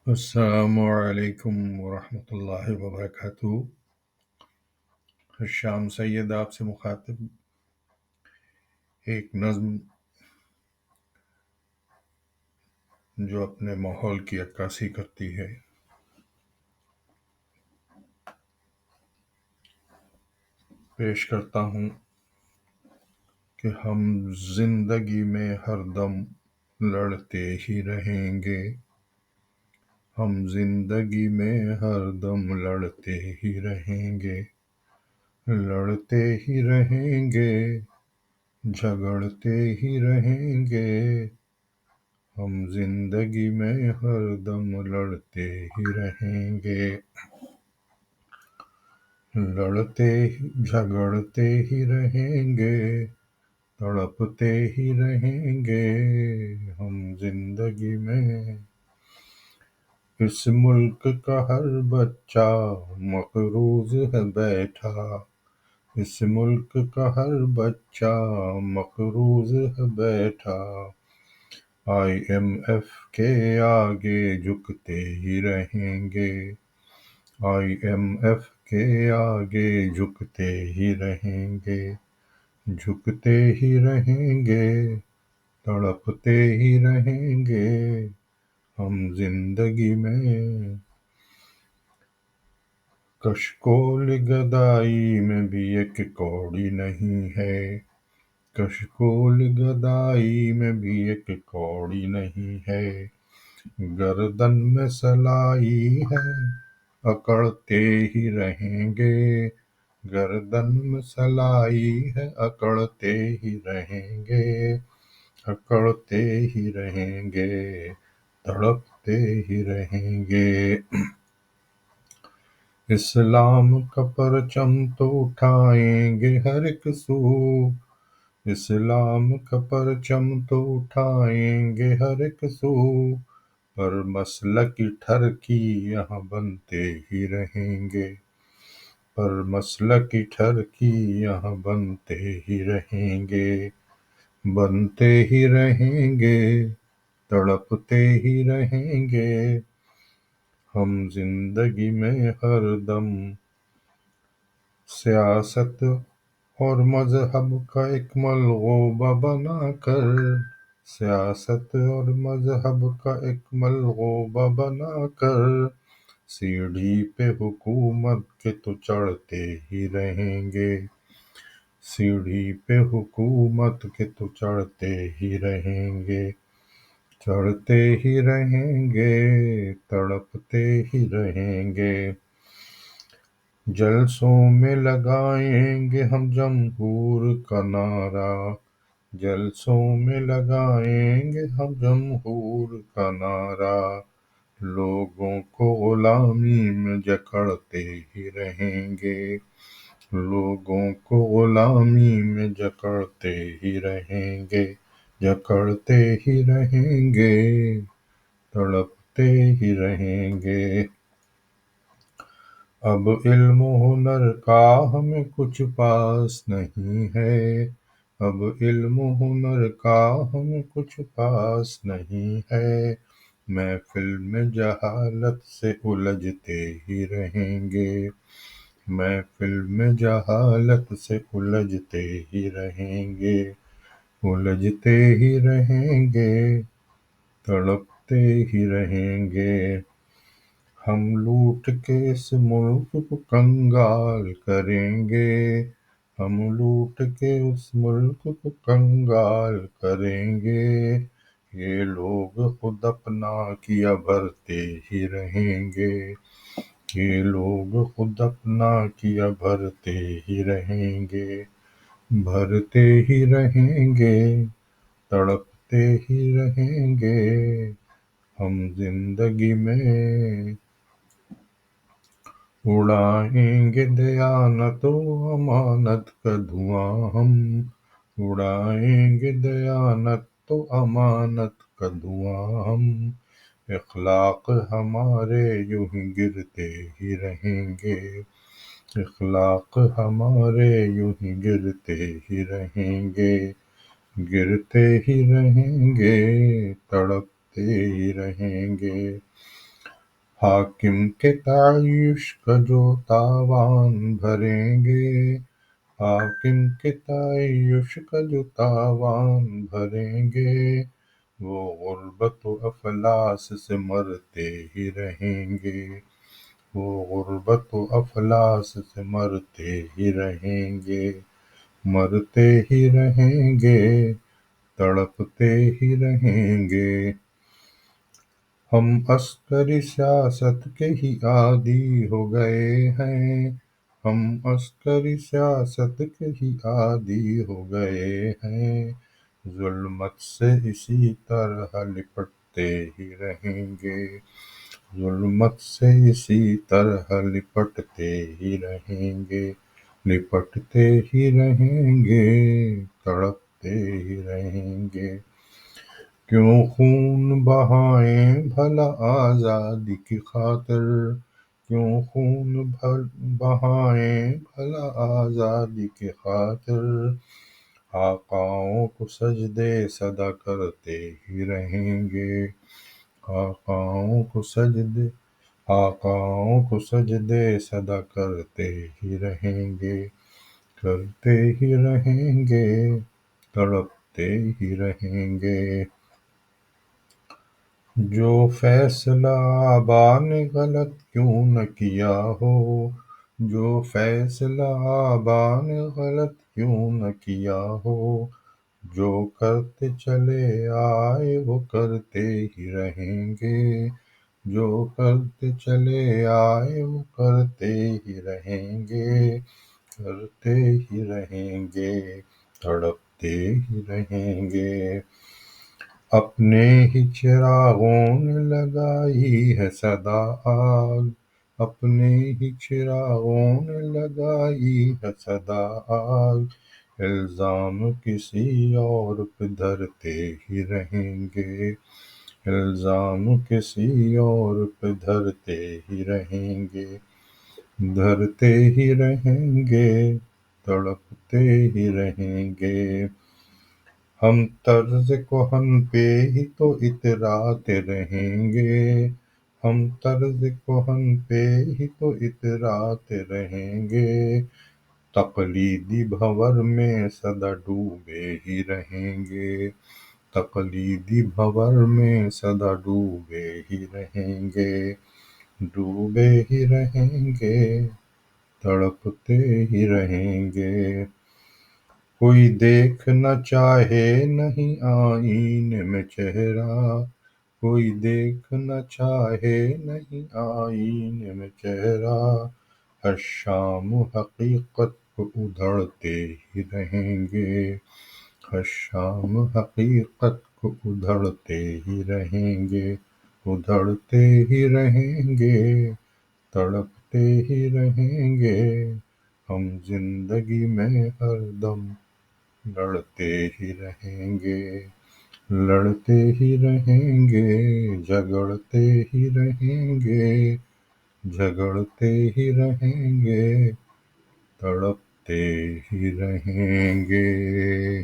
السلام علیکم ورحمۃ اللہ وبرکاتہ۔ شام سید آپ سے مخاطب ایک نظم جو اپنے ماحول کی عکاسی کرتی ہے۔ پیش کرتا ہوں کہ ہم زندگی میں ہر دم لڑتے ہی رہیں گے، ہم زندگی میں ہر دم لڑتے ہی رہیں گے، لڑتے ہی رہیں گے، جھگڑتے ہی رہیں گے، ہم زندگی میں ہر دم لڑتے ہی رہیں گے، لڑتے جھگڑتے ہی رہیں گے، تڑپتے ہی رہیں گے، ہم زندگی میں۔ اس ملک کا ہر بچہ مقروض ہے بیٹھا، اس ملک کا ہر بچہ مقروض ہے بیٹھا، آئی ایم ایف کے آگے جھکتے ہی رہیں گے، آئی ایم ایف کے آگے جھکتے ہی رہیں گے، جھکتے ہی رہیں گے، تڑپتے ہی رہیں گے، ہم زندگی میں۔ کشکول گدائی میں بھی ایک کوڑی نہیں ہے، کشکول گدائی میں بھی ایک کوڑی نہیں ہے، گردن میں سلائی ہے اکڑتے ہی رہیں گے، گردن میں سلائی ہے اکڑتے ہی رہیں گے، اکڑتے ہی رہیں گے، تڑپتے ہی رہیں گے۔ اسلام کا پرچم تو اٹھائیں گے ہر ایک سو، اسلام کا پرچم تو اٹھائیں گے ہر ایک سو، پر مسلکی ٹھرکی یہاں بنتے ہی رہیں گے، پر مسلکی ٹھرکی یہاں بنتے ہی رہیں گے، بنتے ہی رہیں گے، تڑپتے ہی رہیں گے، ہم زندگی میں ہر دم۔ سیاست اور مذہب کا ایک ملغوبہ بنا کر، سیاست اور مذہب کا ایک ملغوبہ بنا کر، سیڑھی پہ حکومت کے تو چڑھتے ہی رہیں گے، سیڑھی پہ حکومت کے تو چڑھتے ہی رہیں گے، چڑھتے ہی رہیں گے، تڑپتے ہی رہیں گے، جلسوں میں لگائیں گے ہم جمہور کا نعرہ، جلسوں میں لگائیں گے ہم جمہور کا نعرہ، لوگوں کو غلامی میں جکڑتے ہی رہیں گے، لوگوں کو غلامی میں جکڑتے ہی رہیں گے، جکڑتے ہی رہیں گے، تڑپتے ہی رہیں گے، اب علم و ہنر کا ہمیں کچھ پاس نہیں ہے، اب علم و ہنر کا ہمیں کچھ پاس نہیں ہے، محفل میں جہالت سے الجھتے ہی رہیں گے، محفل میں جہالت سے الجھتے ہی رہیں گے، الجھتے ہی رہیں گے، تڑپتے ہی رہیں گے، ہم لوٹ کے اس ملک کو کنگال کریں گے، ہم لوٹ کے اس ملک کو کنگال کریں گے، یہ لوگ خود اپنا کیا بھرتے ہی رہیں گے، یہ لوگ خود اپنا کیا بھرتے ہی رہیں گے، بھرتے ہی رہیں گے، تڑپتے ہی رہیں گے، ہم زندگی میں۔ اڑائیں گے دیانت و امانت کا دھواں ہم، اڑائیں گے دیانت و امانت کا دھواں ہم، اخلاق ہمارے یوں ہی گرتے ہی رہیں گے، اخلاق ہمارے یوں ہی گرتے ہی رہیں گے، گرتے ہی رہیں گے، تڑپتے ہی رہیں گے، حاکم کے تعیش کا جو تاوان بھریں گے، حاکم کے تعیش کا جو تاوان بھریں گے، وہ غربت و افلاس سے مرتے ہی رہیں گے، وہ غربت و افلاس سے مرتے ہی رہیں گے، مرتے ہی رہیں گے، تڑپتے ہی رہیں گے۔ ہم عسکر سیاست کے ہی عادی ہو گئے ہیں، ہم عسکر سیاست کے ہی عادی ہو گئے ہیں، ظلمت سے اسی طرح لپٹتے ہی رہیں گے، ظلمت سے اسی طرح لپٹتے ہی رہیں گے، لپٹتے ہی رہیں گے، تڑپتے ہی رہیں گے۔ کیوں خون بہائیں بھلا آزادی کی خاطر، کیوں خون بہائیں بھلا آزادی کی خاطر، آقاؤں کو سجدے سدا کرتے ہی رہیں گے، آقاؤں کو سجدے، آقاؤں کو سجدے سدا کرتے ہی رہیں گے، کرتے ہی رہیں گے، تڑپتے ہی رہیں گے۔ جو فیصلہ آبا نے غلط کیوں نہ کیا ہو، جو فیصلہ آبا نے غلط کیوں نہ کیا ہو، جو کرتے چلے آئے وہ کرتے ہی رہیں گے، جو کرتے چلے آئے وہ کرتے ہی رہیں گے، کرتے ہی رہیں گے، تڑپتے ہی رہیں گے۔ اپنے ہی چراغوں نے لگائی ہے صدا آگ، اپنے ہی چراغوں نے لگائی ہے صدا آگ، الزام کسی اور پہ دھرتے ہی رہیں گے، الزام کسی اور پہ دھرتے ہی رہیں گے، دھرتے ہی رہیں گے، تڑپتے ہی رہیں گے۔ ہم طرز کہن پہ ہی تو اتراتے رہیں گے، ہم طرز کہن پہ ہی تو اتراتے رہیں گے، تقلیدی بھنور میں سدا ڈوبے ہی رہیں گے، تقلیدی بھنور میں سدا ڈوبے ہی رہیں گے، ڈوبے ہی رہیں گے، تڑپتے ہی رہیں گے۔ کوئی دیکھنا چاہے نہیں آئینے میں چہرہ، کوئی دیکھنا چاہے نہیں آئینے میں چہرہ، ہر شام حقیقت کو ادھڑتے ہی رہیں گے، ہر شام حقیقت کو ادھڑتے ہی رہیں گے، ادھڑتے ہی رہیں گے، تڑپتے ہی رہیں گے۔ ہم زندگی میں ہر دم لڑتے ہی رہیں گے، لڑتے ہی رہیں گے، جھگڑتے ہی رہیں گے، جھگڑتے ہی رہیں گے، تڑپتے ہی رہیں گے۔